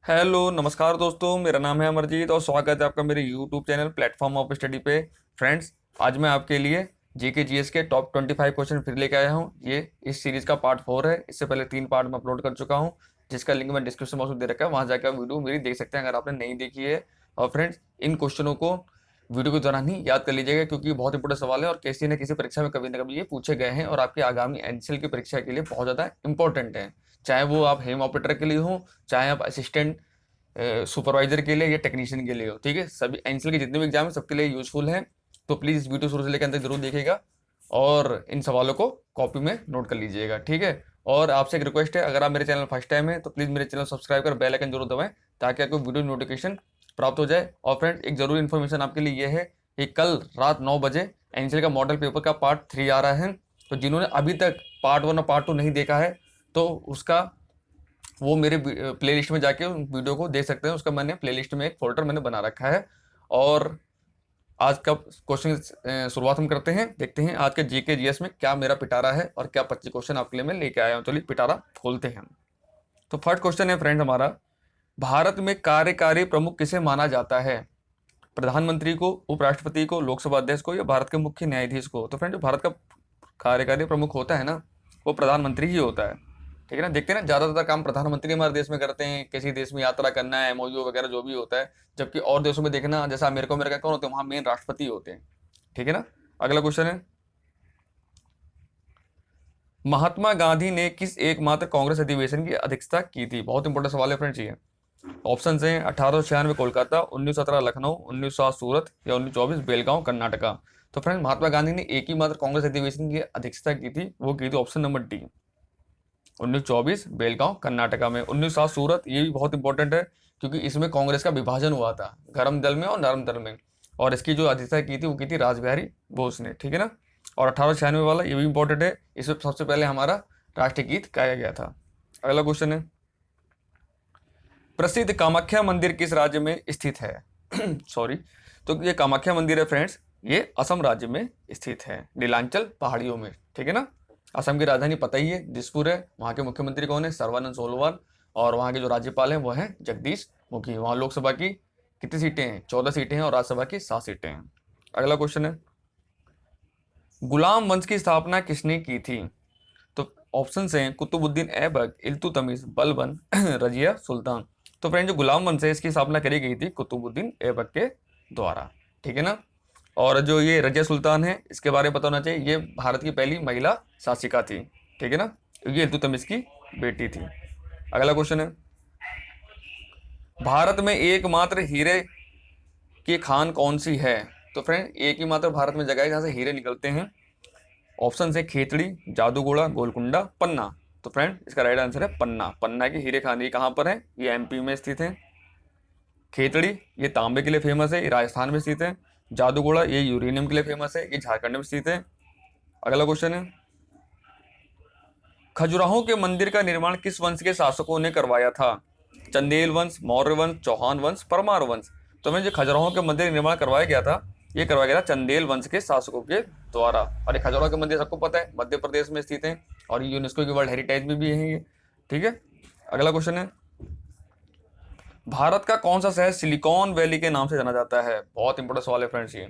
Hello नमस्कार दोस्तों, मेरा नाम है अमरजीत और स्वागत है आपका मेरे YouTube channel platform of study पे। फ्रेंड्स, आज मैं आपके लिए जीके जीएस के टॉप 25 क्वेश्चन फिर लेके आया हूँ। ये इस सीरीज का पार्ट 4 है। इससे पहले 3 पार्ट में अपलोड कर चुका हूँ, जिसका लिंक मैं डिस्क्रिप्शन बॉक्स में दे रखा है। वहाँ जाकर वीडियो मेरी देख सकते हैं अगर आपने नहीं देखी है। और फ्रेंड्स, इन क्वेश्चनों को वीडियो के दौरान ही याद कर लीजिएगा, क्योंकि ये बहुत इंपॉर्टेंट सवाल है और किसी न किसी परीक्षा में कभी ना कभी ये पूछे गए हैं और आपकी आगामी एनसीएल की परीक्षा के लिए बहुत ज़्यादा इंपॉर्टेंट है। चाहे वो आप हेम ऑपरेटर के लिए हो, चाहे आप असिस्टेंट सुपरवाइजर के लिए या टेक्नीशियन के लिए हो। ठीक है, सभी एनसीएल के जितने भी एग्जाम है सबके लिए यूजफुल है। तो प्लीज़ इस वीडियो शुरू से लेकर अंत तक जरूर देखिएगा और इन सवालों को कॉपी में नोट कर लीजिएगा। ठीक है, और आपसे एक रिक्वेस्ट है, अगर आप मेरे चैनल फर्स्ट टाइम है तो प्लीज़ मेरे चैनल सब्सक्राइब कर बेल आइकन जरूर दबाएं, ताकि आपको वीडियो नोटिफिकेशन प्राप्त हो जाए। और फ्रेंड्स, एक जरूरी इन्फॉर्मेशन आपके लिए यह है कि कल रात 9 बजे एनसीएल का मॉडल पेपर का पार्ट 3 आ रहा है। तो जिन्होंने अभी तक पार्ट 1 और पार्ट 2 नहीं देखा है, तो उसका वो मेरे प्लेलिस्ट में जाके उन वीडियो को देख सकते हैं। उसका मैंने प्लेलिस्ट में एक फोल्डर मैंने बना रखा है। और आज का क्वेश्चन शुरुआत हम करते हैं। देखते हैं आज के जीके जीएस में क्या मेरा पिटारा है और क्या 25 क्वेश्चन आपके लिए मैं लेके आया हूँ। चलिए पिटारा खोलते हैं। तो फर्स्ट क्वेश्चन है फ्रेंड हमारा, भारत में कार्यकारी प्रमुख किसे माना जाता है? प्रधानमंत्री को, उपराष्ट्रपति को, लोकसभा अध्यक्ष को या भारत के मुख्य न्यायाधीश को? तो फ्रेंड, जो भारत का कार्यकारी प्रमुख होता है ना, वो प्रधानमंत्री ही होता है। ठीक है ना, देखते हैं ना, ज़्यादातर काम प्रधानमंत्री हमारे देश में करते हैं। किसी देश में यात्रा करना है, एमओयू वगैरह जो भी होता है। जबकि और देशों में देखना, जैसा अमेरिका कौन होते हैं, वहाँ मेन राष्ट्रपति होते हैं। ठीक है ना। अगला क्वेश्चन है, महात्मा गांधी ने किस एकमात्र कांग्रेस अधिवेशन की अध्यक्षता की थी? बहुत इंपॉर्टेंट सवाल है फ्रेंड्स ये। ऑप्शन हैं 1896 कोलकाता, 1917 लखनऊ, 1907 सूरत या 1924 बेलगांव कर्नाटका। तो फ्रेंड, महात्मा गांधी ने एक ही मात्र कांग्रेस अधिवेशन की अध्यक्षता की थी, वो की थी option number D, 1924 Belgaum Karnataka में। 1907 सूरत, ये भी बहुत इंपॉर्टेंट है, क्योंकि इसमें कांग्रेस का विभाजन हुआ था गर्म दल में और नरम दल में। और इसकी जो अध्यक्षता की थी वो की थी रासबिहारी बोस ने। ठीक है ना। और 1896 वाला ये भी इंपॉर्टेंट है, इसमें सबसे पहले हमारा राष्ट्रीय गीत गाया गया था। अगला क्वेश्चन है, प्रसिद्ध कामाख्या मंदिर किस राज्य में स्थित है? सॉरी, तो ये कामाख्या मंदिर है फ्रेंड्स, ये असम राज्य में स्थित है, नीलांचल पहाड़ियों में। ठीक है ना। असम की राजधानी पता ही है, दिसपुर है। वहाँ के मुख्यमंत्री कौन है? सर्बानंद सोनोवाल। और वहाँ के जो राज्यपाल हैं वो हैं जगदीश मुखी। वहाँ लोकसभा की कितनी सीटें हैं? 14 सीटें हैं और राज्यसभा की 7 सीटें हैं। अगला क्वेश्चन है, गुलाम वंश की स्थापना किसने की थी? तो ऑप्शन हैं कुतुबुद्दीन ऐबक, इल्तुतमिश, बलबन, रजिया सुल्तान। तो फ्रेंड, जो गुलाम वंश है इसकी स्थापना करी गई थी कुतुबुद्दीन ऐबक के द्वारा। ठीक है ना। और जो ये रजिया सुल्तान है, इसके बारे में पता होना चाहिए, ये भारत की पहली महिला शासिका थी। ठीक है ना, ये इल्तुतमिश की बेटी थी। अगला क्वेश्चन है, भारत में एकमात्र हीरे की खान कौन सी है? तो फ्रेंड, एक ही मात्र भारत में जगह है जहाँ से हीरे निकलते हैं। ऑप्शन है खेतड़ी, जादूगोड़ा, गोलकुंडा, पन्ना। तो फ्रेंड, इसका राइट आंसर है पन्ना। पन्ना की हीरे खान, ये कहाँ पर है? ये एमपी में स्थित है। खेतड़ी, ये तांबे के लिए फेमस है, ये राजस्थान में स्थित है। जादूगोड़ा, ये यूरेनियम के लिए फेमस है, ये झारखंड में स्थित है। अगला क्वेश्चन है, खजुराहो के मंदिर का निर्माण किस वंश के शासकों ने करवाया था? चंदेल वंश, मौर्य वंश, चौहान वंश, परमार वंश। तो मैं जो खजुराहो के मंदिर निर्माण करवाया गया था, ये करवाया गया था चंदेल वंश के शासकों के द्वारा। और ये खजुराहो के मंदिर सबको पता है, मध्य प्रदेश में स्थित है और यूनेस्को की वर्ल्ड हेरिटेज में भी है ये। ठीक है। अगला क्वेश्चन है, भारत का कौन सा शहर सिलिकॉन वैली के नाम से जाना जाता है? बहुत इंपॉर्टेंट सवाल है फ्रेंड्स ये।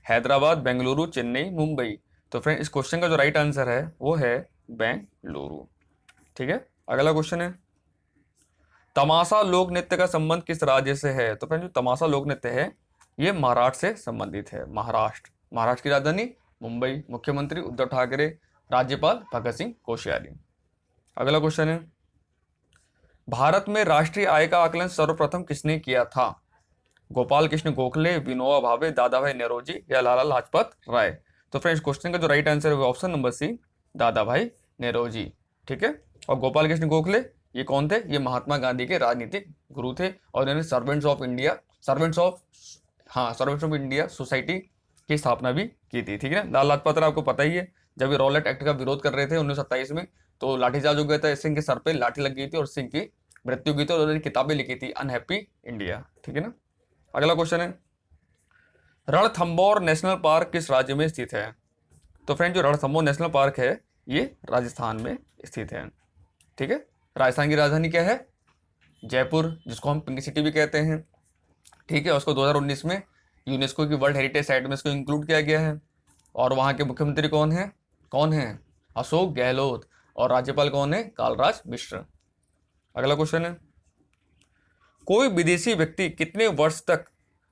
हैदराबाद, बेंगलुरु, चेन्नई, मुंबई। तो फ्रेंड, इस क्वेश्चन का जो राइट आंसर है वो है बेंगलुरु। ठीक है। अगला क्वेश्चन है, तमाशा लोक नृत्य का संबंध किस राज्य से है? तो फ्रेंड, जो तमाशा लोक नृत्य है ये महाराष्ट्र से संबंधित है। महाराष्ट्र, महाराष्ट्र की राजधानी मुंबई, मुख्यमंत्री उद्धव ठाकरे, राज्यपाल भगत सिंह कोश्यारी। अगला क्वेश्चन है, भारत में राष्ट्रीय आय का आकलन सर्वप्रथम किसने किया था? गोपाल कृष्ण गोखले, विनोबा भावे, दादा भाई नेरोजी या लाला लाजपत राय। तो फ्रेंड्स, क्वेश्चन का जो राइट आंसर है वो ऑप्शन नंबर सी, दादा भाई नेरोजी। ठीक है। और गोपाल कृष्ण गोखले ये कौन थे? ये महात्मा गांधी के राजनीतिक गुरु थे और इन्होंने सर्वेंट्स ऑफ इंडिया सोसाइटी की स्थापना भी की थी। ठीक है ना। लाला लाजपत राय आपको पता ही है, जब ये रॉलेट एक्ट का विरोध कर रहे थे 1927 में, तो लाठीचार्ज हो गया था, सिंह के सर पे लाठी लग गई थी और सिंह की मृत्यु हुई थी और उन्होंने किताबें लिखी थी अनहैप्पी इंडिया। ठीक है ना। अगला क्वेश्चन है, रणथंबोर नेशनल पार्क किस राज्य में स्थित है? तो फ्रेंड, जो रणथंबोर नेशनल पार्क है ये राजस्थान में स्थित है। ठीक है। राजस्थान की राजधानी क्या है? जयपुर, जिसको हम पिंक सिटी भी कहते हैं, ठीक है, उसको 2019 में यूनेस्को की वर्ल्ड हेरिटेज साइट में इसको इंक्लूड किया गया है। और वहाँ के मुख्यमंत्री कौन है? अशोक गहलोत। और राज्यपाल कौन है? कालराज मिश्र। अगला क्वेश्चन है, कोई विदेशी व्यक्ति कितने वर्ष तक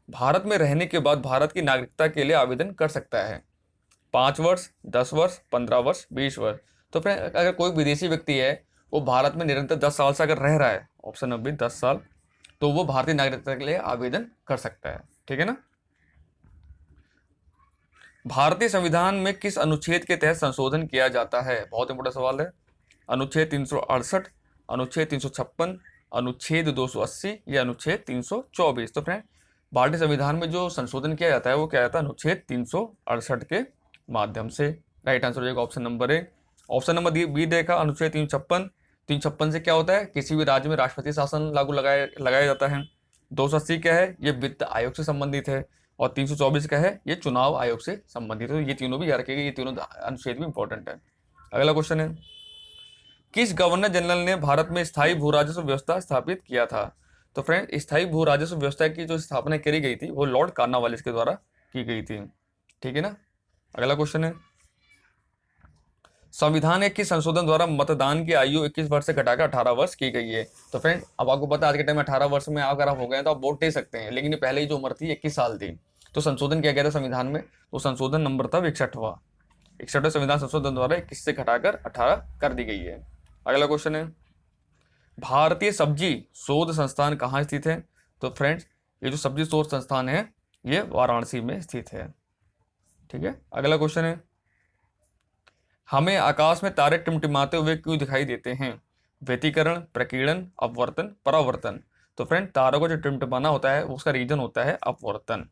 भारत में रहने के बाद भारत की नागरिकता के लिए आवेदन कर सकता है? 5 वर्ष, 10 वर्ष, 15 वर्ष, 20 वर्ष। तो फिर अगर कोई विदेशी व्यक्ति है, वो भारत में निरंतर 10 साल से अगर रह रहा है, ऑप्शन नंबर 10 साल, तो वो भारतीय नागरिकता के लिए आवेदन कर सकता है। ठीक है ना। भारतीय संविधान में किस अनुच्छेद के तहत संशोधन किया जाता है? बहुत इंपॉर्टेंट सवाल है। अनुच्छेद 368, अनुच्छेद 356, अनुच्छेद 280 या अनुच्छेद 324। तो फ्रेंड, भारतीय संविधान में जो संशोधन किया जाता है वो क्या जाता है? अनुच्छेद 368 के माध्यम से। राइट आंसर हो जाएगा option number A. Option number B देखा, अनुच्छेद 356 से क्या होता है? किसी भी राज्य में राष्ट्रपति शासन लागू लगाया जाता है। 280 क्या है? ये वित्त आयोग से संबंधित है। और 324 का है? ये चुनाव आयोग से संबंधित है। तो ये तीनों भी याद रखिएगा, ये तीनों अनुच्छेद भी इंपॉर्टेंट है। अगला क्वेश्चन है, किस गवर्नर जनरल ने भारत में स्थायी भू राजस्व व्यवस्था स्थापित किया था? तो फ्रेंड, स्थायी भू राजस्व व्यवस्था की जो स्थापना करी गई थी वो लॉर्ड कार्नवालिस के द्वारा की गई थी। ठीक है ना। अगला क्वेश्चन है, संविधान के किस संशोधन द्वारा मतदान की आयु 21 वर्ष से घटाकर 18 वर्ष की गई है? तो फ्रेंड, अब आपको पता है आज के टाइम में 18 वर्ष में अगर आप हो गए तो आप वोट दे सकते हैं, लेकिन ये पहले ही जो उम्र थी 21 साल थी। तो संशोधन किया गया था संविधान में, तो संशोधन नंबर था 61वां संविधान संशोधन द्वारा 21 से घटाकर 18 कर दी गई है। अगला क्वेश्चन है, भारतीय सब्जी शोध संस्थान कहाँ स्थित है? तो फ्रेंड्स, ये जो सब्जी शोध संस्थान है ये वाराणसी में स्थित है। ठीक है। अगला क्वेश्चन है, हमें आकाश में तारे टिमटिमाते हुए क्यों दिखाई देते हैं? व्यतिकरण, प्रकीर्णन, अपवर्तन, परावर्तन। तो फ्रेंड, तारों को जो टिमटिमाना होता है उसका रीजन होता है अपवर्तन।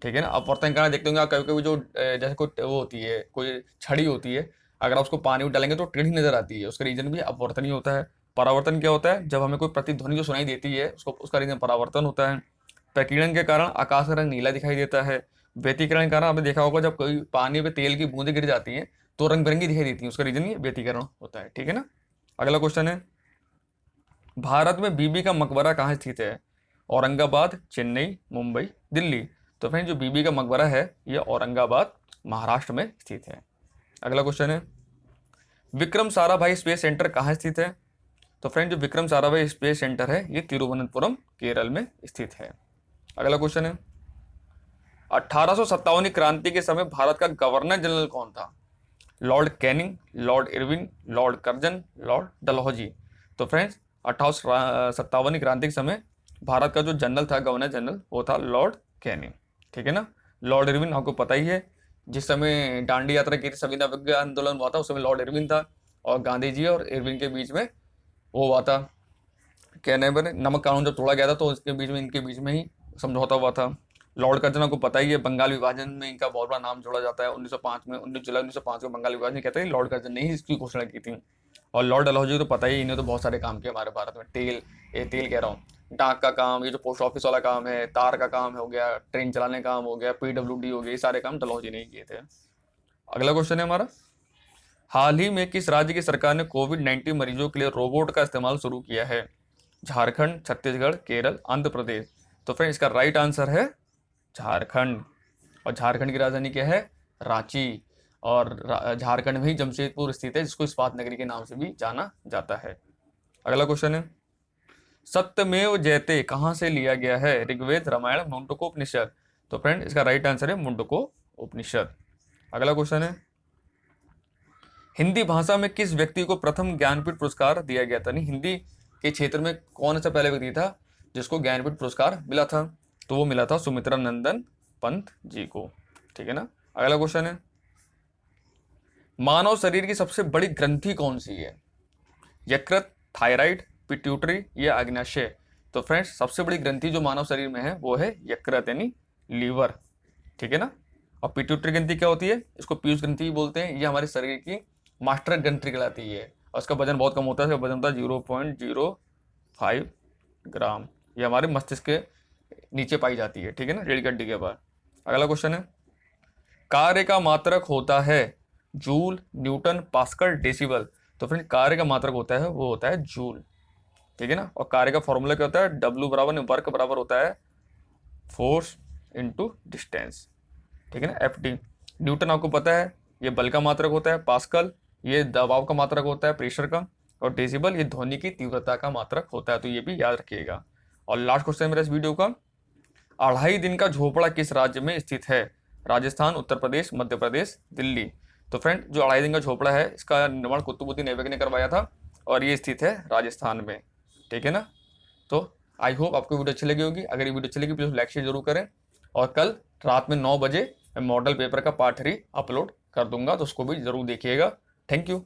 ठीक है ना। अपवर्तन के कारण देखते होंगे आप कभी कभी जो जैसे कोई वो होती है, कोई छड़ी होती है, अगर आप उसको पानी में डालेंगे तो टेढ़ी नजर आती है, उसका रीजन भी अपवर्तन ही होता है। परावर्तन क्या होता है? जब हमें कोई प्रतिध्वनि जो सुनाई देती है उसका रीजन परावर्तन होता है। प्रकीर्णन के कारण आकाश का रंग नीला दिखाई देता है। व्यतिकरण के कारण आपने देखा होगा जब कोई पानी में तेल की बूंदें गिर जाती हैं तो रंग बिरंगी दिखाई देती है, उसका रीजन ये व्यतिकरण होता है। ठीक है ना। अगला क्वेश्चन है, भारत में बीबी का मकबरा कहाँ स्थित है? औरंगाबाद, चेन्नई, मुंबई, दिल्ली। तो फ्रेंड, जो बीबी का मकबरा है ये औरंगाबाद महाराष्ट्र में स्थित है। अगला क्वेश्चन है, विक्रम साराभाई स्पेस सेंटर कहाँ स्थित है? तो फ्रेंड, जो विक्रम साराभाई स्पेस सेंटर है ये तिरुवनंतपुरम केरल में स्थित है। अगला क्वेश्चन है, 1857 क्रांति के समय भारत का गवर्नर जनरल कौन था? Lord Canning, Lord Irwin, Lord Curzon, Lord Dalhousie. तो फ्रेंड्स, 1857 क्रांति के समय भारत का जो जनरल था, गवर्नर जनरल, वो था लॉर्ड कैनिंग। ठीक है ना। लॉर्ड इरविन आपको पता ही है, जिस समय दांडी यात्रा की थी, संविदा विज्ञा आंदोलन हुआ था, उस समय लॉर्ड इरविन था और गांधी जी और इरविन के बीच में वो हुआ था, कहने पर नमक कानून जब तोड़ा गया था तो इसके बीच में, इनके बीच में ही समझौता हुआ था। लॉर्ड कर्जन आपको पता ही है, बंगाल विभाजन में इनका बहुत बड़ा नाम जोड़ा जाता है। 1905 में, 19 जुलाई 1905 को बंगाल विभाजन कहते हैं, लॉर्ड कर्जन ने ही इसकी घोषणा की थी। और लॉर्ड डलहौजी तो पता ही, इन्हें तो बहुत सारे काम किए हमारे भारत में। तेल कह रहा हूँ, डाक का काम, ये जो पोस्ट ऑफिस वाला काम है, तार का काम हो गया, ट्रेन चलाने का काम हो गया, PWD हो गया, ये सारे काम डलहौजी ने ही किए थे। अगला क्वेश्चन है हमारा, हाल ही में किस राज्य की सरकार ने कोविड-19 मरीजों के लिए रोबोट का इस्तेमाल शुरू किया है? झारखंड, छत्तीसगढ़, केरल, आंध्र प्रदेश। तो फ्रेंड, इसका राइट आंसर है झारखंड। और झारखंड की राजधानी क्या है? रांची। और झारखंड में ही जमशेदपुर स्थित है, जिसको इस्पात नगरी के नाम से भी जाना जाता है। अगला क्वेश्चन है, सत्यमेव जयते कहाँ से लिया गया है? ऋग्वेद, रामायण, मुंडको उपनिषद। तो फ्रेंड, इसका राइट आंसर है मुंडको उपनिषद। अगला क्वेश्चन है, हिंदी भाषा में किस व्यक्ति को प्रथम ज्ञानपीठ पुरस्कार दिया गया था? नहीं, हिंदी के क्षेत्र में कौन सा पहला व्यक्ति था जिसको ज्ञानपीठ पुरस्कार मिला था? तो वो मिला था सुमित्रा नंदन पंत जी को। ठीक है ना। अगला क्वेश्चन है, मानव शरीर की सबसे बड़ी ग्रंथि कौन सी है? यकृत, थायराइड, पिट्यूटरी या अग्न्याशय। तो फ्रेंड्स, सबसे बड़ी ग्रंथि जो मानव शरीर में है वो है यकृत यानी लीवर। ठीक है ना। और पिट्यूटरी ग्रंथि क्या होती है? इसको पीयूष ग्रंथि बोलते हैं। ये हमारे शरीर की मास्टर ग्रंथि कहलाती है और उसका वजन बहुत कम होता है, इसका वजन होता है 0.05 ग्राम। ये हमारे मस्तिष्क के नीचे पाई जाती है। ठीक है ना, रीढ़ की हड्डी के बाद। अगला क्वेश्चन है, कार्य का मात्रक होता है जूल, न्यूटन, पास्कल, डेसिबल। तो फ्रेंड, कार्य का मात्रक होता है वो होता है जूल। ठीक है ना। और कार्य का फॉर्मूला क्या होता है, W बराबर वर्क बराबर होता है फोर्स इंटू डिस्टेंस, ठीक है ना, FD। न्यूटन आपको पता है ये बल का मात्रक होता है, पास्कल ये दबाव का मात्रक होता है, प्रेशर का, और डेसिबल ये ध्वनि की तीव्रता का मात्रक होता है, तो ये भी याद रखिएगा। और लास्ट क्वेश्चन मेरा इस वीडियो का, 2.5 दिन का झोपड़ा किस राज्य में स्थित है, राजस्थान, उत्तर प्रदेश, मध्य प्रदेश, दिल्ली। तो फ्रेंड जो 2.5 दिन का झोपड़ा है इसका निर्माण कुतुबुद्दीन ऐबक ने करवाया था और ये स्थित है राजस्थान में, ठीक है ना। तो आई होप आपको वीडियो अच्छी लगी होगी। अगर ये वीडियो अच्छी लगी प्लीज लाइक शेयर जरूर करें, और कल रात में 9 बजे मैं मॉडल पेपर का पार्ट 3 अपलोड कर दूंगा, तो उसको भी जरूर देखिएगा। Thank you.